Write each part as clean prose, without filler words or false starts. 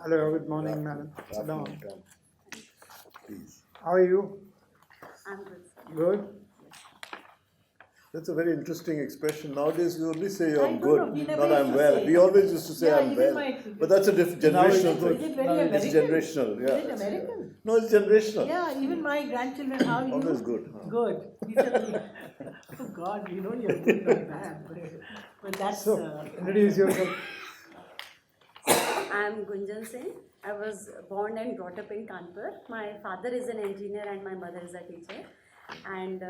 Hello, good morning, madam. Sit down. Come. Please. How are you? I'm good, sir. Good? That's a very interesting expression. Nowadays, we only say I I'm don't good, know, we never not I'm used to well. say. We always used to say Yeah, I'm even well. my- But that's a Now it's generational good. Is thing. it very Now It's American? generational, yeah. Is it American? No, it's generational. Yeah, even my grandchildren, how are you? Always good, huh? Good. He said, oh God, we know you're good or bad. But that's, So, introduce yourself. I'm Gunjan Singh. I was born and brought up in Kanpur. My father is an engineer and my mother is a teacher. And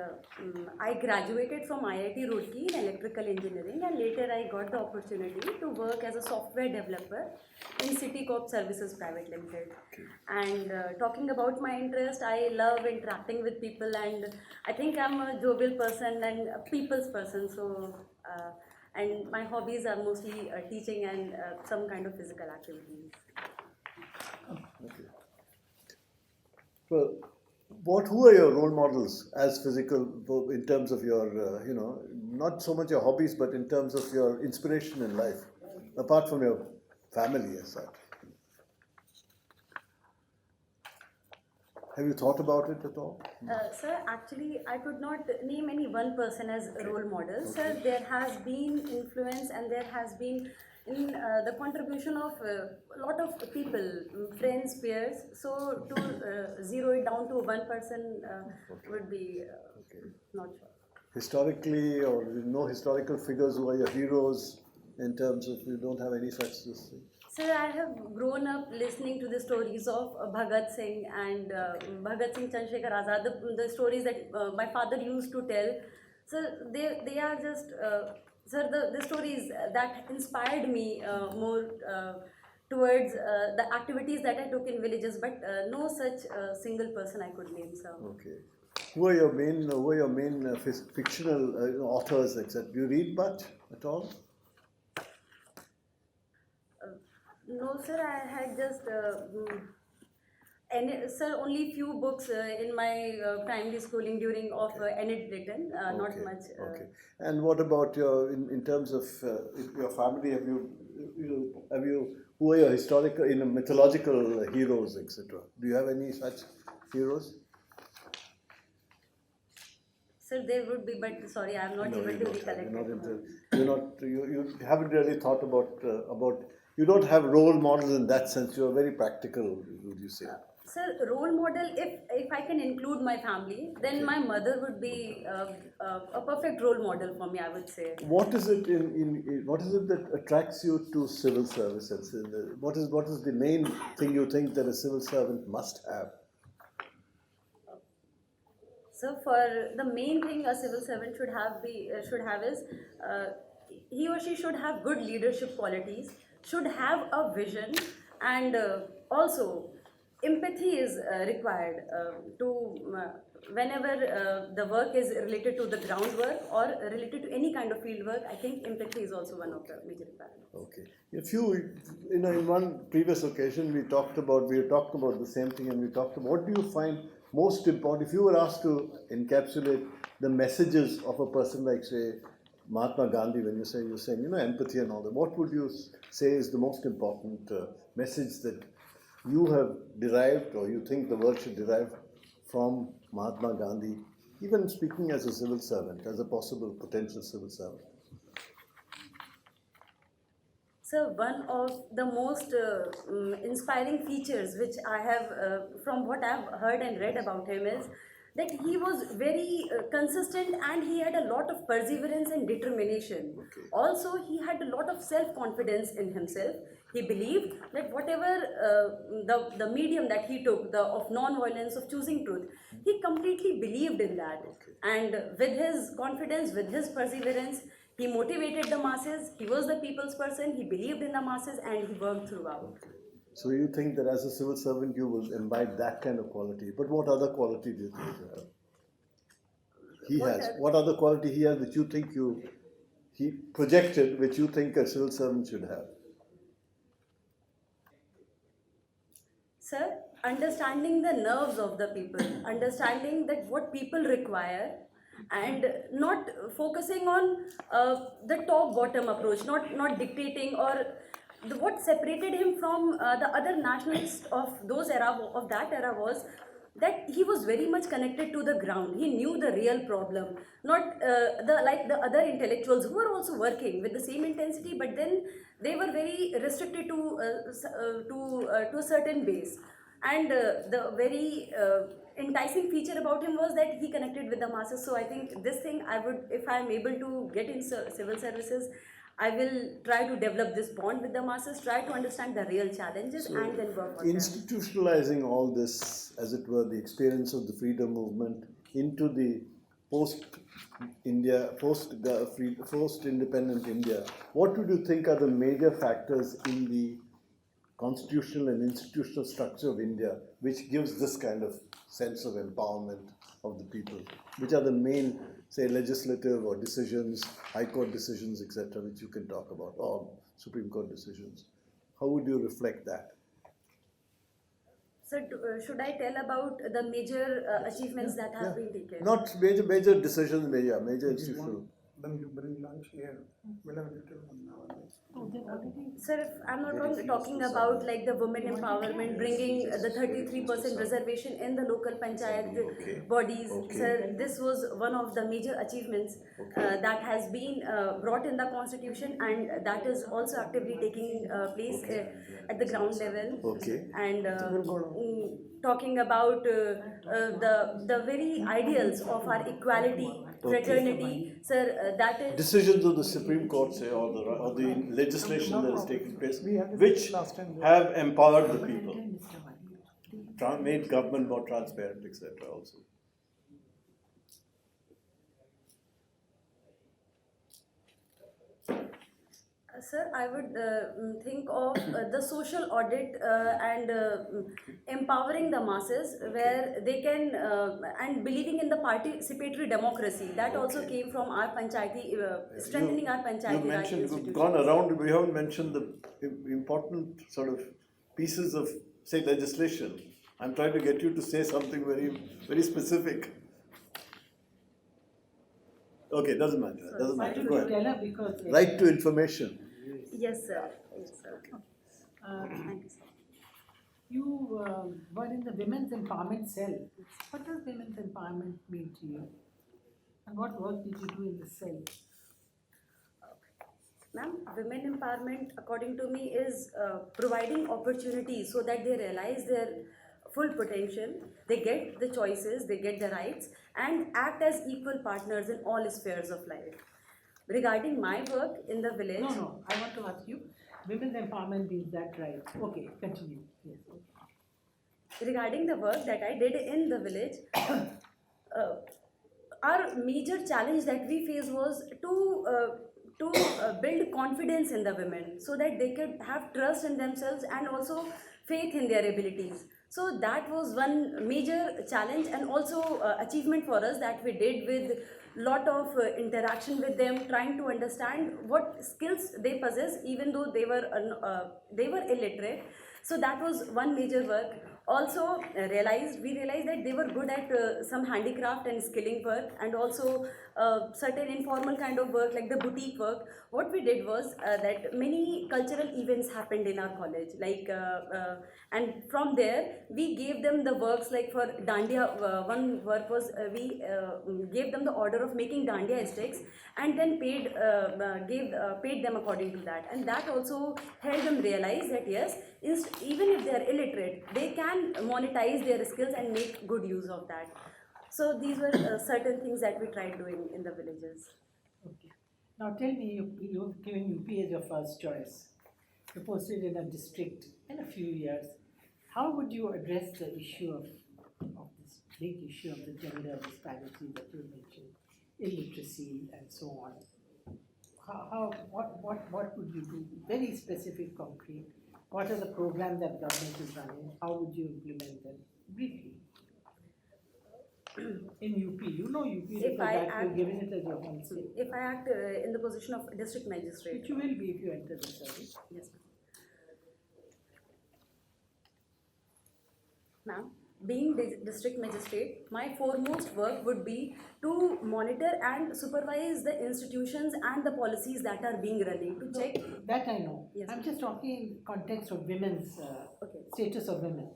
I graduated from IIT Roorkee in electrical engineering, and later I got the opportunity to work as a software developer in Citicorp Services Private Limited. And talking about my interest, I love interacting with people, and I think I'm a jovial person and a people's person. So, and my hobbies are mostly teaching and some kind of physical activities. Okay. Well, who are your role models as physical, in terms of your, not so much your hobbies, but in terms of your inspiration in life, apart from your family as such? Have you thought about it at all? Sir, actually, I could not name any one person as a role model. Sir, there has been influence and there has been in the contribution of a lot of people, friends, peers. So to zero it down to one person would be not sure. Historically, or no historical figures who are your heroes in terms of, you don't have any such thing? Sir, I have grown up listening to the stories of Bhagat Singh and Bhagat Singh, Chandrasekhar Azad, the stories that my father used to tell. So they are just, sir, the stories that inspired me more towards the activities that I took in villages, but no such single person I could name, sir. Okay. Who are your main fictional authors, etc.? Do you read much at all? No, sir, I had just, sir, only few books in my primary schooling during of Enid Blyton, not Okay, much. Okay. And what about your, in terms of your family? Who are your historical, mythological heroes, etc.? Do you have any such heroes? Sir, there would be, but sorry, I am not No, able you to don't have. recollect. You haven't really thought about. You don't have role models in that sense. You are very practical, would you say? Sir, role model, if I can include my family, then my mother would be a perfect role model for me, I would say. What is it what is it that attracts you to civil service? What is the main thing you think that a civil servant must have? So, for the main thing a civil servant should have is he or she should have good leadership qualities, should have a vision, and also empathy is required to whenever the work is related to the groundwork or related to any kind of field work. I think empathy is also one of the major requirements. Okay. In one previous occasion, we talked about the same thing, and we talked about, what do you find most important if you were asked to encapsulate the messages of a person like, say, Mahatma Gandhi, when you're saying empathy and all that, what would you say is the most important message that you have derived, or you think the world should derive from Mahatma Gandhi, even speaking as a civil servant, as a possible potential civil servant? So one of the most inspiring features which I have, from what I have heard and read about him, is that he was very consistent and he had a lot of perseverance and determination. Okay. Also, he had a lot of self-confidence in himself. He believed that whatever the medium that he took, of non-violence, of choosing truth, he completely believed in that. Okay. And with his confidence, with his perseverance, he motivated the masses, he was the people's person, he believed in the masses, and he worked throughout. Okay. So you think that as a civil servant you will imbibe that kind of quality. But what other quality do you think you have? He has. What other quality he has which you think he projected, which you think a civil servant should have? Sir, understanding the nerves of the people, understanding that what people require, and not focusing on the top bottom approach, not dictating or what separated him from the other nationalists of that era was that he was very much connected to the ground. He knew the real problem, not the other intellectuals who were also working with the same intensity, but then they were very restricted to a certain base. And the very enticing feature about him was that he connected with the masses. So I think this thing I would, if I am able to get in civil services, I will try to develop this bond with the masses, try to understand the real challenges, and then work on them. Institutionalizing all this, as it were, the experience of the freedom movement into the post-India, post-independent India, what would you think are the major factors in the constitutional and institutional structure of India which gives this kind of sense of empowerment of the people? Which are the main, say, legislative or decisions, High Court decisions, etc., which you can talk about, or Supreme Court decisions? How would you reflect that? So, should I tell about the major achievements that have been taken? Not major decisions, major institutional. Then you bring lunch here. We'll have a little one now. Sir, if I'm not wrong, talking about like the women empowerment, bringing the 33% reservation in the local panchayat bodies. Sir, this was one of the major achievements that has been brought in the constitution, and that is also actively taking place at the ground level. Okay. And talking about the very ideals of our equality, fraternity, sir, that is Decisions of the Supreme Court, say, or the legislation that is taking place, which have empowered the people, made government more transparent, etc. also. Sir, I would think of the social audit and empowering the masses, where they can and believing in the participatory democracy. That also came from our panchayati, strengthening our panchayati Raj You've institution. gone around, we haven't mentioned the important sort of pieces of, say, legislation. I'm trying to get you to say something very specific. Okay, doesn't matter. Doesn't Why matter. don't Go you ahead. tell her, because Right to information. Yes, sir. Yes, sir. Thank you, sir. You were in the women's empowerment cell. What does women's empowerment mean to you? And what work did you do in the cell? Ma'am, women empowerment, according to me, is providing opportunities so that they realize their full potential, they get the choices, they get the rights, and act as equal partners in all spheres of life. Regarding my work in the village... No, I want to ask you, women's empowerment means that, right? Okay, continue. Yes. Okay. Regarding the work that I did in the village, our major challenge that we faced was to build confidence in the women so that they could have trust in themselves and also faith in their abilities. So that was one major challenge and also achievement for us that we did with lot of interaction with them, trying to understand what skills they possess even though they were illiterate. So that was one major work. Also we realized that they were good at some handicraft and skilling work, and also certain informal kind of work like the boutique work. What we did was that many cultural events happened in our college, like and from there we gave them the works, like for dandiya, one work was we gave them the order of making dandiya sticks, and then paid them according to that, and that also helped them realize that yes, even if they are illiterate, they can monetize their skills and make good use of that. So these were certain things that we tried doing in the villages. Okay. Now tell me, you've given UP as your first choice. You posted in a district in a few years. How would you address the issue of this big issue of the gender disparity that you mentioned, illiteracy and so on? What would you do? Very specific, concrete. What are the programs that government is running? How would you implement them? Briefly. In UP, you know UP because you've given it as your home state. If I act in the position of district magistrate. Which you will be if you enter the service. Yes, ma'am. being district magistrate, my foremost work would be to monitor and supervise the institutions and the policies that are being running to check. That I know. Yes. I'm just talking in context of women's Okay. status of women.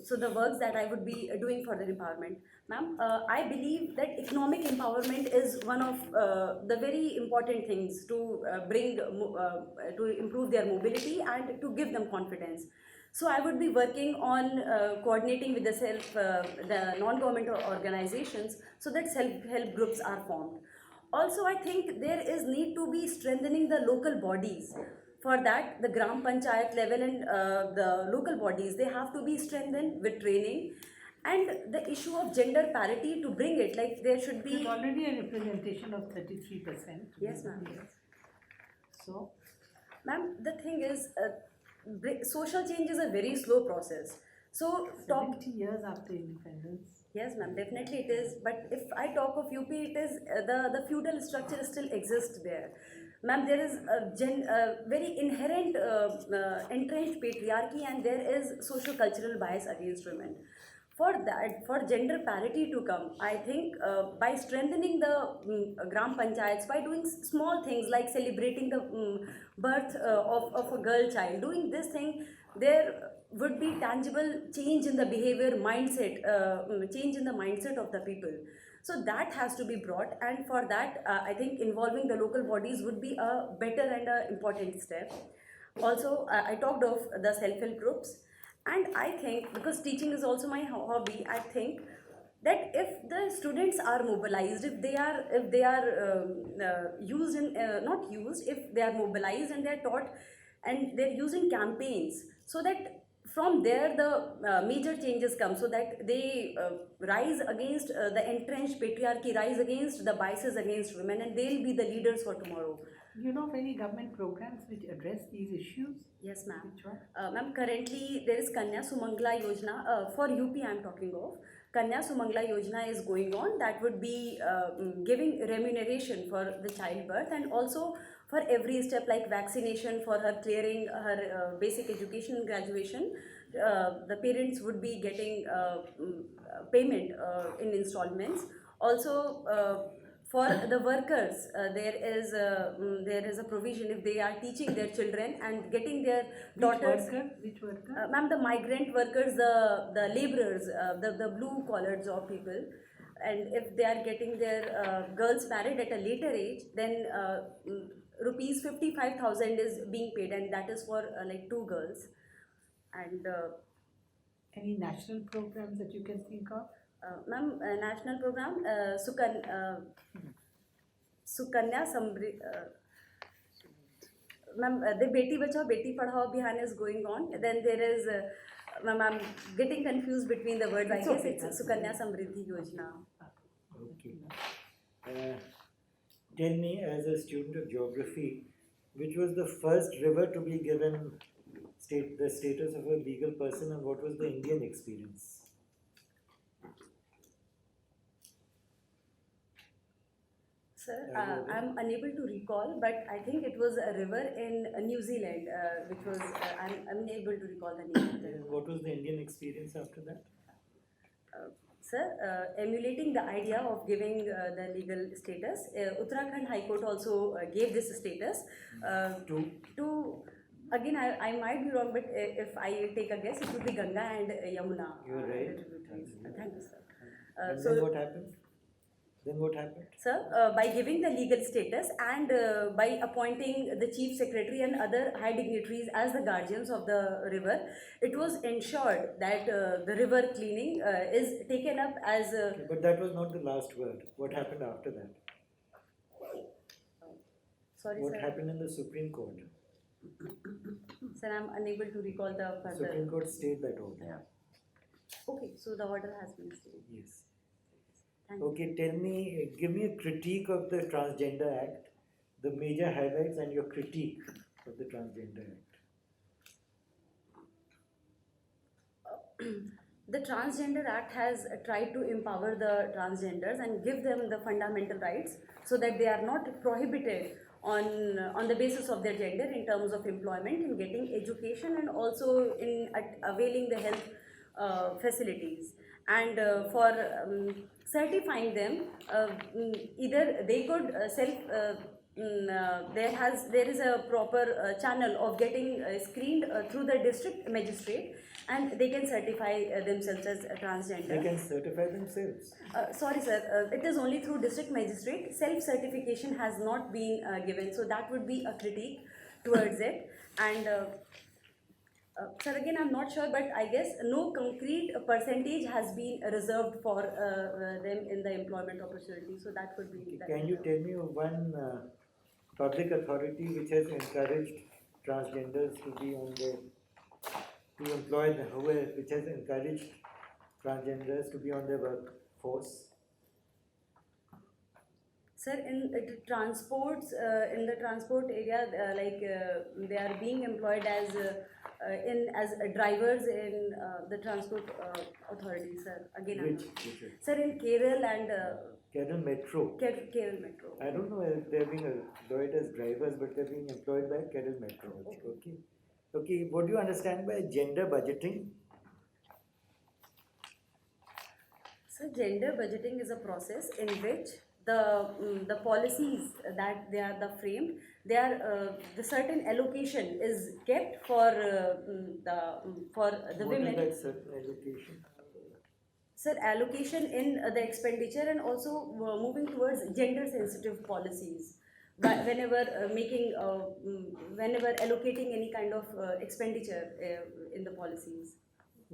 So the works that I would be doing for the empowerment. Ma'am, I believe that economic empowerment is one of the very important things to to improve their mobility and to give them confidence. So I would be working on coordinating with the non-government organizations so that self-help groups are formed. Also, I think there is need to be strengthening the local bodies. For that, the Gram Panchayat level and the local bodies, they have to be strengthened with training. And the issue of gender parity, to bring it, like there should There's be. already a representation of 33%. Yes, ma'am. So, Ma'am, the thing is, social change is a very slow process. So, 70 years after independence. Yes, ma'am, definitely it is. But if I talk of UP, it is the feudal structure still exists there. Ma'am, there is a very inherent entrenched patriarchy, and there is socio-cultural bias against women. For that, for gender parity to come, I think by strengthening the Gram Panchayats, by doing small things like celebrating the birth of a girl child, doing this thing, there would be tangible change in the behavior mindset, change in the mindset of the people. So that has to be brought, and for that, I think involving the local bodies would be a better and a important step. Also, I talked of the self-help groups, and I think because teaching is also my hobby, I think that if the students are mobilized, if they are used in not used, if they are mobilized and they are taught, and they're using campaigns, so that from there the major changes come, so that they rise against the entrenched patriarchy, rise against the biases against women, and they'll be the leaders for tomorrow. Do you know of any government programs which address these issues? Yes, ma'am. Which one? Ma'am, currently there is Kanya Sumangla Yojana, for UP I am talking of. Kanya Sumangla Yojana is going on, that would be giving remuneration for the childbirth, and also for every step like vaccination, for her clearing her basic education and graduation, the parents would be getting payment in installments. Also, for the workers, there is a provision if they are teaching their children and getting their daughters. Which worker? Ma'am, the migrant workers, the laborers, the blue collar job people, and if they are getting their girls married at a later age, then rupees 55,000 is being paid, and that is for like 2 girls. And Any national programs that you can think of? ma'am, national program, Sukanya Samri. Ma'am, the Beti Bachao Beti Padhao Abhiyan is going on. Then there is, ma'am, I'm getting confused between the words. I It's guess okay, it's that's Sukanya Samriddhi Yojana. Okay. Tell me, as a student of geography, which was the first river to be given the status of a legal person, and what was the Indian experience? Sir, I'm unable to recall, but I think it was a river in New Zealand, which was, I'm unable to recall the name of the river. What was the Indian experience after that? Sir, emulating the idea of giving the legal status, Uttarakhand High Court also gave this status to again, I might be wrong, but if I take a guess, it would be Ganga and Yamuna. You are right. Thank you, sir. And so, then what happened? Then what happened? Sir, by giving the legal status and by appointing the chief secretary and other high dignitaries as the guardians of the river, it was ensured that the river cleaning is taken up as. But that was not the last word. What happened after that? Sorry, What sir. happened in the Supreme Court? Sir, I'm unable to recall the further. Supreme Court stayed that order. Yeah. Okay, so the order has been stayed. Yes. Thank you. Okay, tell me, give me a critique of the Transgender Act, the major highlights and your critique of the Transgender Act. The Transgender Act has tried to empower the transgenders and give them the fundamental rights so that they are not prohibited on the basis of their gender in terms of employment, in getting education, and also in availing the health facilities. And for certifying them, either they could there is a proper channel of getting screened through the district magistrate, and they can certify themselves as transgender. They can certify themselves. Sorry, sir. It is only through district magistrate. Self-certification has not been given, so that would be a critique towards it. And sir, again, I'm not sure, but I guess no concrete percentage has been reserved for them in the employment opportunity. So that would be. That Can you tell me one public authority which has encouraged transgenders to be on the to employ the which has encouraged transgenders to be on their workforce? Sir, in transports, in the transport area, they are being employed as drivers in the transport authority, sir. Again, Which sir, in Kerala and Kerala Metro. Kerala Metro. I don't know if they're being employed as drivers, but they're being employed by Kerala Metro. Okay. Okay. What do you understand by gender budgeting? So, gender budgeting is a process in which the policies that they are framed, they are the certain allocation is kept for the What women. is that certain allocation? Sir, allocation in the expenditure, and also moving towards gender sensitive policies. But whenever whenever allocating any kind of expenditure in the policies.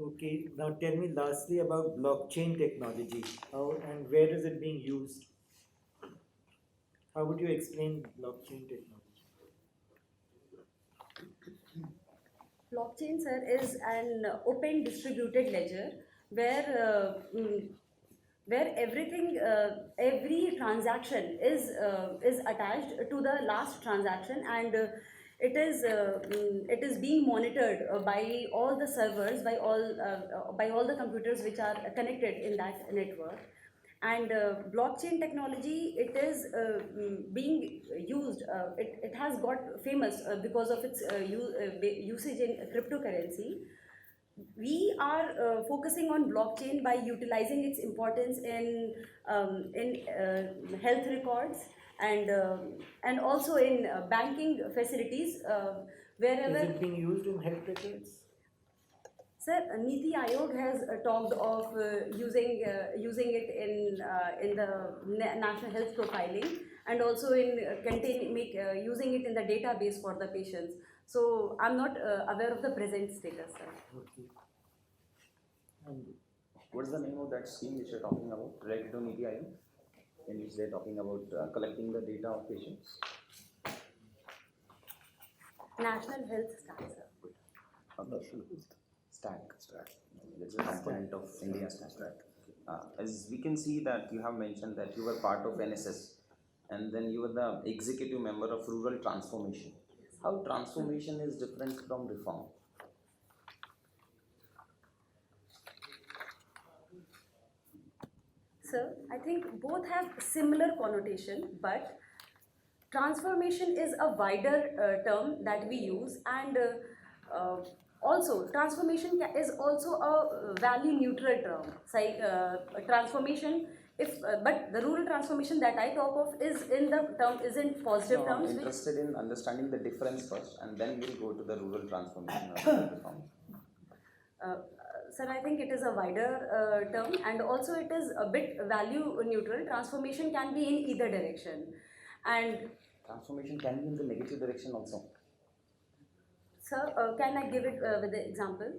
Okay. Now tell me lastly about blockchain technology. How and where is it being used? How would you explain blockchain technology? Blockchain, sir, is an open distributed ledger where everything, every transaction is attached to the last transaction, and it is being monitored by all the servers, by all the computers which are connected in that network. And blockchain technology, it is being used, it has got famous because of its usage in cryptocurrency. We are focusing on blockchain by utilizing its importance in health records, and also in banking facilities wherever. Is it being used in health records? Sir, Niti Aayog has talked of using it in the national health profiling, and also in using it in the database for the patients. So I'm not aware of the present status, sir. Okay. What's the name of that scheme which you're talking about related to Niti Aayog, in which they're talking about collecting the data of patients? National Health Stack, sir. Stack. That's a component of India Stack. As we can see that you have mentioned that you were part of NSS, and then you were the executive member of Rural Transformation. How transformation is different from reform? Sir, I think both have similar connotation, but transformation is a wider term that we use, and also transformation is also a value neutral term. Transformation, but the rural transformation that I talk of is in the term, is in positive No, terms. I'm interested in understanding the difference first, and then we'll go to the rural transformation of the reform. Sir, I think it is a wider term, and also it is a bit value neutral. Transformation can be in either direction, and Transformation can be in the negative direction also. sir, can I give it with the example?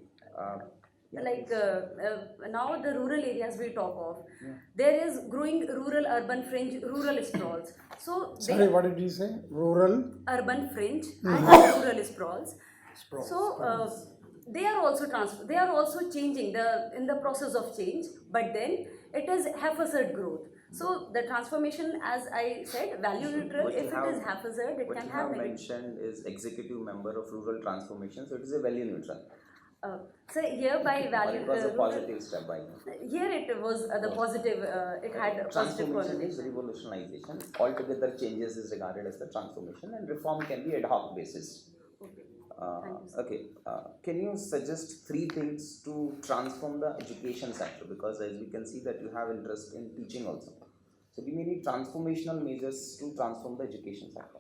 Yeah, Like please. now the rural areas we talk of, Yeah. there is growing rural urban fringe, rural sprawls. So Sorry, what did you say? Rural urban fringe and rural sprawls. sprawl. So they are also changing in the process of change, but then it is haphazard growth. So the transformation, as I said, value neutral. What you If it have- is haphazard, it What can you have have negative. mentioned is executive member of rural transformation, so it is a value neutral. So here by Or value, it was a positive step by you? here it was the positive. It had a positive Transformation is connotation. revolutionization. Altogether, changes is regarded as the transformation, and reform can be ad hoc basis. Okay. Thank you, sir. Okay, can you suggest 3 things to transform the education sector? Because as we can see that you have interest in teaching also. So give me any transformational measures to transform the education sector.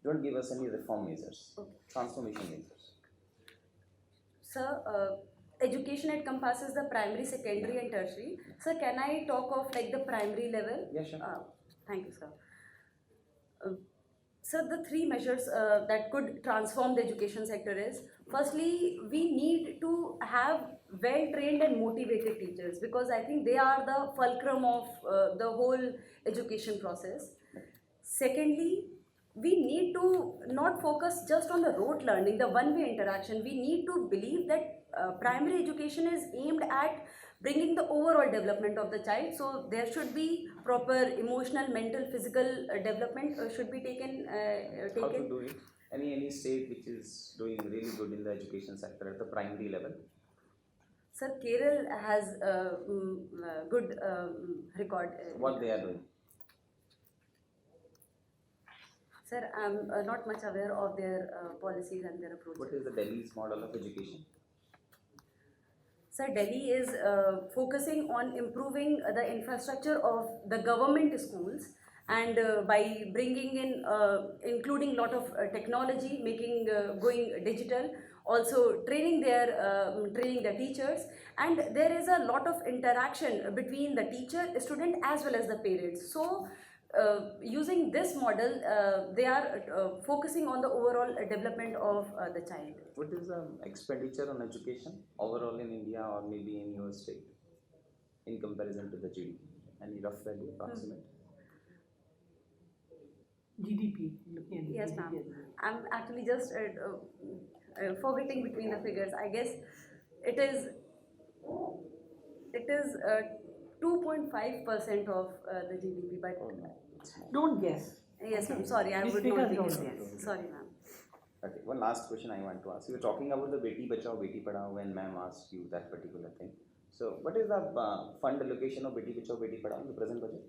Don't give us any reform measures. Okay. Transformation measures. Sir, education encompasses the primary, secondary and tertiary. Sir, can I talk of like the primary level? Yeah, sure. Thank you, sir. Sir, the 3 measures that could transform the education sector is, firstly, we need to have well-trained and motivated teachers, because I think they are the fulcrum of the whole education process. Secondly, we need to not focus just on the rote learning, the one-way interaction. We need to believe that primary education is aimed at bringing the overall development of the child. So there should be proper emotional, mental, physical development should be taken. How to do it? Any state which is doing really good in the education sector at the primary level? Sir, Kerala has good record. What they are doing? Sir, I'm not much aware of their policies and their approaches. What is the Delhi's model of education? Sir, Delhi is focusing on improving the infrastructure of the government schools, and by bringing in, including lot of technology, making going digital, also training the teachers, and there is a lot of interaction between the teacher, student as well as the parents. So using this model, they are focusing on the overall development of the child. What is the expenditure on education overall in India or maybe in your state in comparison to the GDP? Any rough value approximate? GDP, looking at the Yes, GDP. ma'am. I'm actually just forgetting between the figures. I guess it is 2.5% of the GDP, but Don't guess. yes, ma'am. Sorry, I These would not be figures don't guessing. guess. Sorry, ma'am. Okay, one last question I want to ask. You were talking about the Beti Bachao, Beti Padhao when ma'am asked you that particular thing. So, what is the fund allocation of Beti Bachao, Beti Padhao in the present budget?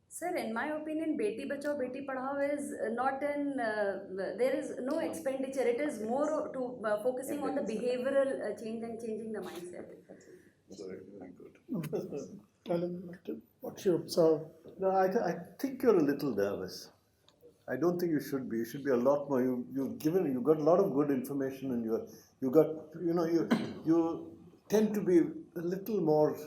Sir, in my opinion, Beti Bachao, Beti Padhao is not in, there is no expenditure. It is more to focusing on the behavioral change and changing the mindset. Very good. Alan, what's your observe? No, I think you're a little nervous. I don't think you should be. You should be a lot more. You got a lot of good information, and you tend to be a little more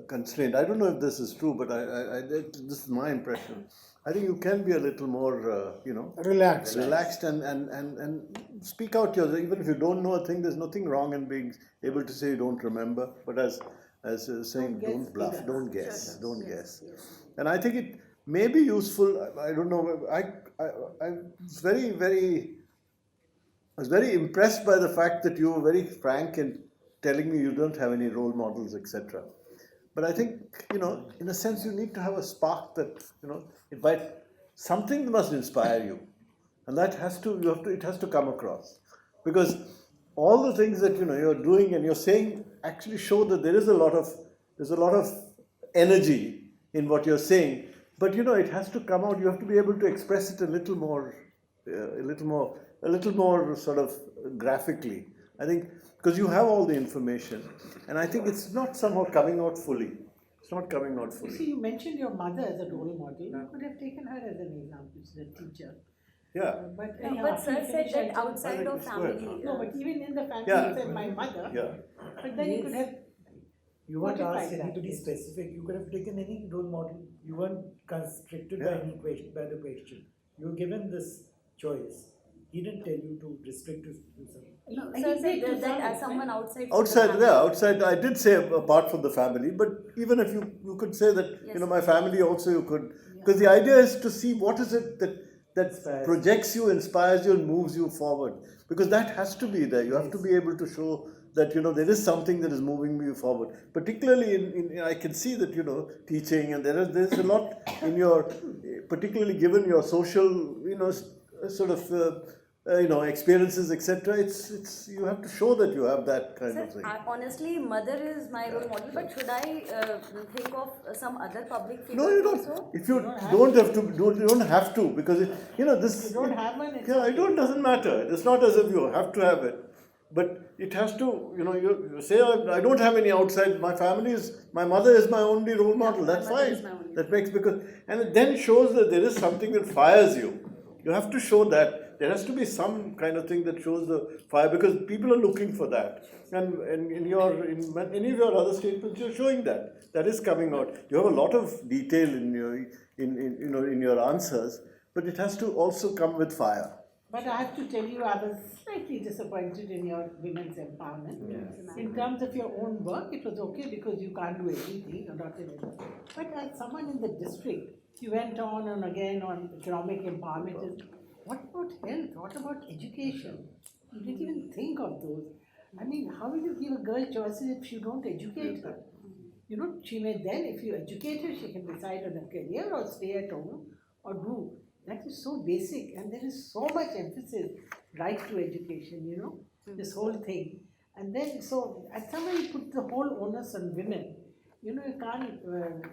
constrained. I don't know if this is true, but this is my impression. I think you can be a little more, Relaxed. and speak out even if you don't know a thing. There's nothing wrong in being able to say you don't remember, but as saying don't bluff, don't guess, don't guess. And I think it may be useful. I don't know. I was very impressed by the fact that you were very frank in telling me you don't have any role models, etc. But I think, in a sense, you need to have a spark that, something must inspire you. And that it has to come across. Because all the things that, you're doing and you're saying actually show that there's a lot of energy in what you're saying. But, it has to come out. You have to be able to express it a little more sort of graphically. I think, because you have all the information, and I think it's not somehow coming out fully. It's not coming out You fully. see, you mentioned your mother as a role model. You could have taken her as an example. She's a teacher. Yeah. But, No, anyhow, but sir after you said finish, that I'll- outside of family. No, but even in the family, Yeah. you said my mother. Yeah. But then you could have. You weren't Quantify asked that. anybody specific. You could have taken any role model. You weren't constricted by Yeah. any question, by the question. You were given this choice. He didn't tell you to restrict to something. No, And sir he said did to that some as someone extent. outside. Outside, I did say apart from the family, but even if you could say that, Yes. my family also you could, because the idea is to see what is it that Inspires projects you, inspires you, and moves you forward. Because that has to be there. You have to be able to show that there is something that is moving me forward. Particularly in I can see that teaching, and there's a lot in your, particularly given your social sort of experiences, etc. It's you have to show that you have that kind of Sir, thing. honestly, mother is my role model, but should I think of some other public figure No, you don't. also? If you don't have to, because this. You don't have one, it's Yeah, it doesn't matter. It's not as if you have to have it, but it has to. You say I don't have any outside. My mother is my only role model. my That's mother fine. is my only That makes and it then shows that there is something that fires you. You have to show that. There has to be some kind of thing that shows the fire, because people are looking for that. And in any of your other statements, you're showing that. That is coming out. You have a lot of detail in your answers, but it has to also come with fire. But I have to tell you, I was slightly disappointed in your women's empowerment. In terms of your own work, it was okay because you can't do everything, you're not in it. But as someone in the district, you went on and again on economic empowerment. What about health? What about education? You didn't even think of those. I mean, how will you give a girl choices if you don't educate her? She may then, if you educate her, she can decide on a career or stay at home or do. That is so basic, and there is so much emphasis, right to education, this whole thing. And then, so at some way you put the whole onus on women. You can't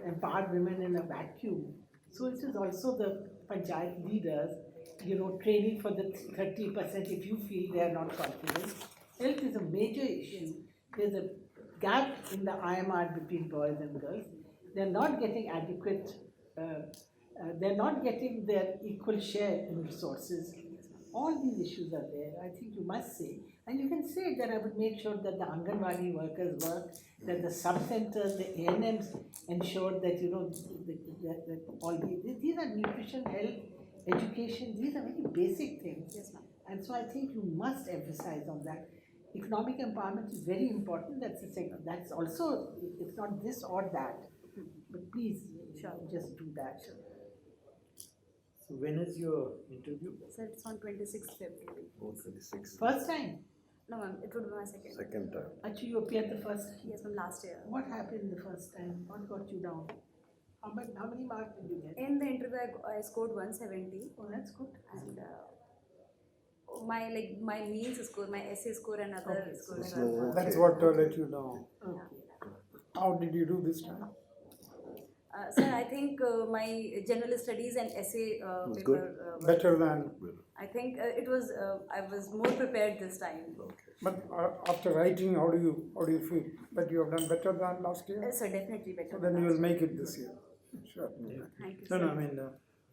empower women in a vacuum. So it is also the panchayat leaders, training for the 30% if you feel they are not confident. Health is a major issue. There's a gap in the IMR between boys and girls. They're not getting adequate, they're not getting their equal share in resources. All these issues are there, I think you must say. And you can say that I would make sure that the Anganwadi workers work, that the sub-centers, the ANMs ensure that, that all these are nutrition, health, education, these are very basic things. Yes, ma'am. And so I think you must emphasize on that. Economic empowerment is very important, that's the second. That's also, it's not this or that. But please, just do that. So when is your interview? Sir, it's on 26th February. 26. First time? No, ma'am, it would be my second. Second time. Actually, you appeared the first time. Yes, from last year. What happened the first time? What got you down? How many marks did you get? In the interview, I scored 170, Oh, that's good. and my means score, my essay score, and other Okay, scores. so are- okay. That's what let you know. Okay. How did you do this time? Sir, I think my general studies and essay Was paper. good? Better than, I think it was. I was more prepared this time. but after writing, how do you feel? That you have done better than last year? Sir, definitely better. So then than you will last make it this year. Sure. year. Thank you. No, sir. no, I mean,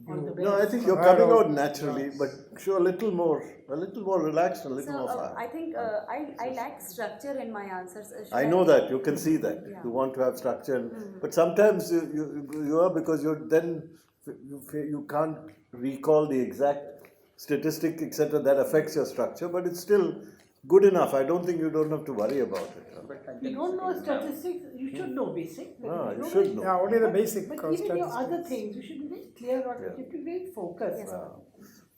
All the you, best. No, I think you're Right coming out, out naturally, but show a little more relaxed, a little So more fire. I think I lack structure in my answers. Should I know that, you can see that. Yeah. You want to have structure, but sometimes you are, because you can't recall the exact statistic, etc. that affects your structure, but it's still good enough. I don't think you don't have to worry about it. You don't know statistics, you should know basic. but Ah, if you don't should know- know. yeah, only the basic But even your other statistics. things, you should be very clear on it. You have to be very focused. Yes,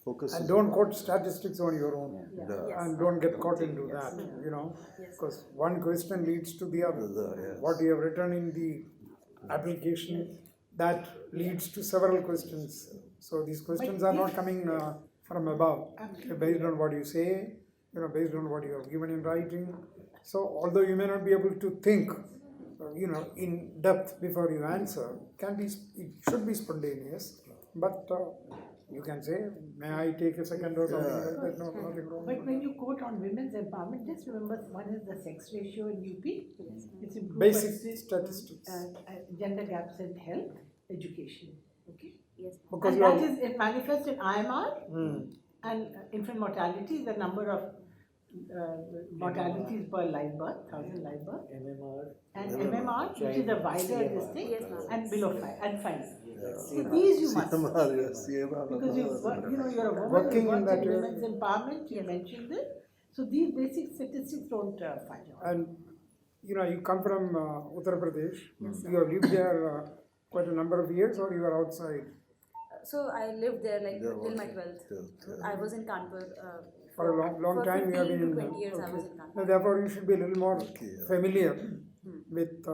Focus And is don't quote statistics on your own. Yeah. Yes. And don't get caught into that, Yes. because one question leads to the other. Yes. What you have written in the application, that leads to several questions. So these questions are not coming from above. They're based on what you say, based on what you have given in writing. So although you may not be able to think, in depth before you answer, it should be spontaneous. But you can say, may I take a second or something like that? No, nothing wrong. But when you quote on women's empowerment, just remember one is the sex ratio in UP. It's improved. Basic but still, statistics. Gender gaps in health, education. Okay. Yes. Because And you that have, is, it manifests in IMR and infant mortality, the number of mortalities per live birth, 1,000 live birth, MMR. and MMR, which is a wider this thing, Yes, ma'am. and below 5 and 5. So these you must. CMR, yes, CMR. Because you're a woman, Working you in work that in area. women's empowerment, you mentioned it. So these basic statistics don't find out. and you come from Uttar Pradesh. You have lived there quite a number of years, or you are outside? So I lived there Yeah, till my okay. 12th. Till- I was in Kanpur For a long For time you have 15 been to in 20 years I was in okay. Kanpur. Now, therefore, you should be a little more familiar Hmm. with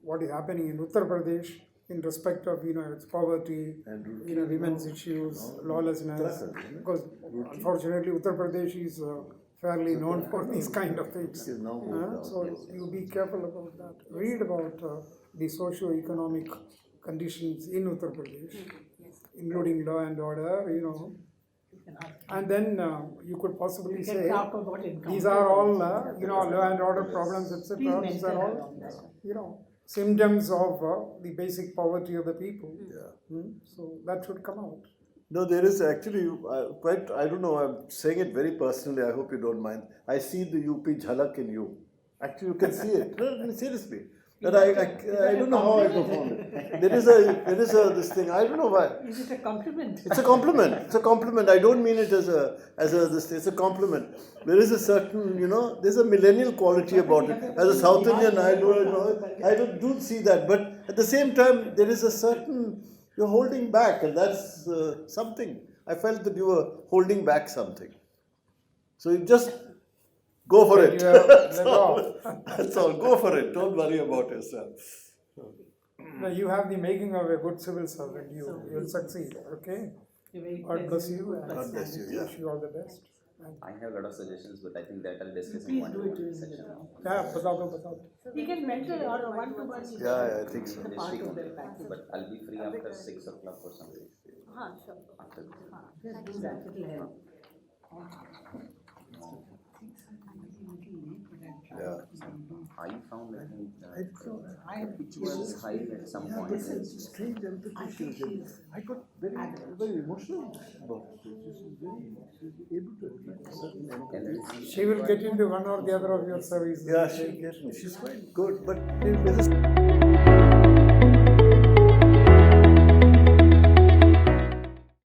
what is happening in Uttar Pradesh in respect of its poverty, And women's issues, lawlessness. Uttarakhand, isn't it? Because unfortunately, Uttar Pradesh is fairly known for these kind of things. It is now moved down, So yes, you be careful about that. Read about the socio-economic conditions in Uttar Pradesh, Yes. including law and order. You can ask. And then you could possibly We can say talk about encounter. these are all law and order problems, Please etc. These mention are all along that. symptoms of the basic poverty of the people. Yeah. So that should come out. No, there is actually quite, I don't know, I'm saying it very personally, I hope you don't mind. I see the UP jhalak in you. Actually, you can see it. No, seriously. That I don't know how I could found it. There is a this thing, I don't know why. Is it a compliment? It's a compliment. It's a compliment. I don't mean it as this. It's a compliment. There is a certain, there's a millennial quality about it. As a South Indian, I do see that. But at the same time, there is a certain, you're holding back, and that's something. I felt that you were holding back something. So you just go for it. You have That's let all. off. That's all. Go for it. Don't worry about yourself. Now, you have the making of a good civil servant. You'll succeed. Okay. You're very God bless you. pleasant God bless you. personality. Yeah. Wish you all the best. I have a lot of suggestions, but I think that I'll discuss in Please one do to it one in section. Yeah, batao do. We can mentor or a one-to-one. Yeah, I think so. It's a part of their package. But I'll be free after 6 o'clock or something. Sure. After Just do that, it'll help. Yeah. I found that I have it was high at some point. This is strange empathy issues. I got very emotional about it. She's able to achieve a certain empathy. She will get into one or the other of your services. Yeah, she'll get me. She's quite good, but there is